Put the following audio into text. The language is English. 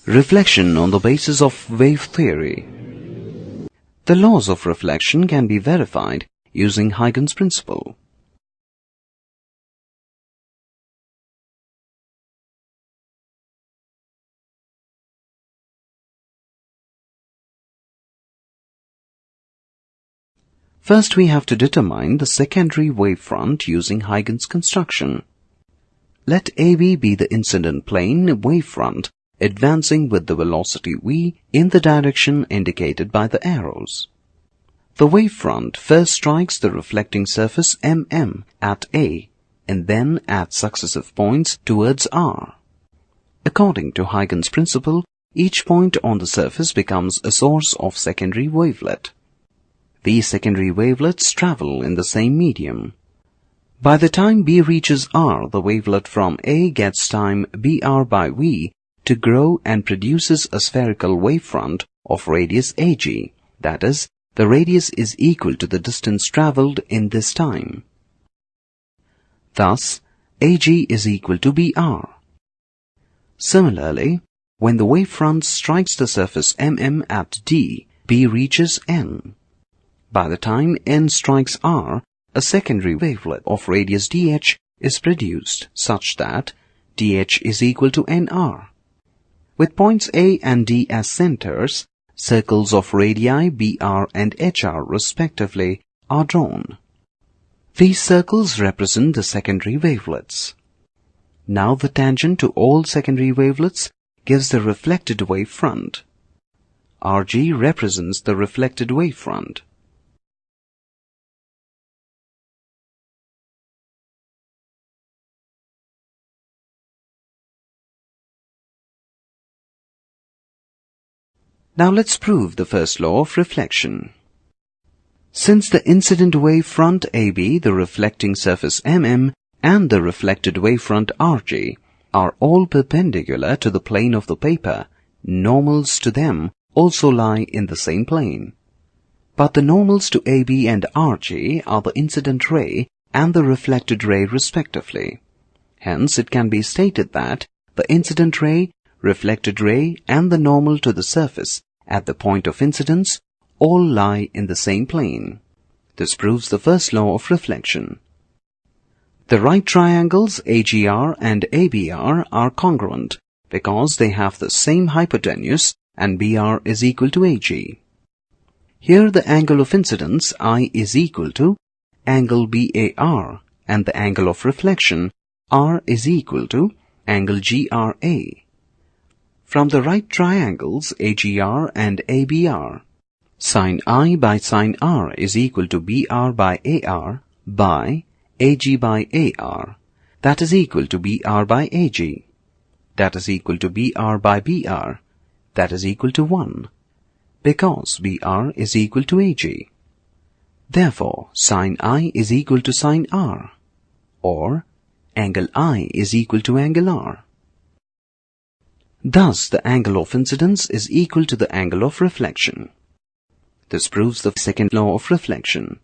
Reflection on the basis of wave theory. The laws of reflection can be verified using Huygen's principle. First, we have to determine the secondary wavefront using Huygen's construction. Let AB be the incident plane wavefront advancing with the velocity v in the direction indicated by the arrows. The wavefront first strikes the reflecting surface mm at A and then at successive points towards R. According to Huygen's principle, each point on the surface becomes a source of secondary wavelet. These secondary wavelets travel in the same medium. By the time B reaches R, the wavelet from A gets time BR by V to grow and produces a spherical wavefront of radius AG, that is, the radius is equal to the distance travelled in this time. Thus, AG is equal to BR. Similarly, when the wavefront strikes the surface mm at D, B reaches N. By the time N strikes R, a secondary wavelet of radius dH is produced such that dH is equal to NR. With points A and D as centers, circles of radii BR and HR respectively are drawn. These circles represent the secondary wavelets. Now the tangent to all secondary wavelets gives the reflected wavefront. RG represents the reflected wavefront. Now let's prove the first law of reflection. Since the incident wavefront AB, the reflecting surface MM, and the reflected wavefront RG are all perpendicular to the plane of the paper, normals to them also lie in the same plane. But the normals to AB and RG are the incident ray and the reflected ray respectively. Hence, it can be stated that the incident ray, reflected ray and the normal to the surface at the point of incidence all lie in the same plane. This proves the first law of reflection. The right triangles AGR and ABR are congruent because they have the same hypotenuse and BR is equal to AG. Here the angle of incidence I is equal to angle BAR and the angle of reflection R is equal to angle GRA. From the right triangles AGR and ABR, sin I by sin R is equal to BR by AR by AG by AR, that is equal to BR by AG, that is equal to BR by BR, that is equal to 1, because BR is equal to AG. Therefore, sin I is equal to sin R, or angle I is equal to angle R. Thus, the angle of incidence is equal to the angle of reflection. This proves the second law of reflection.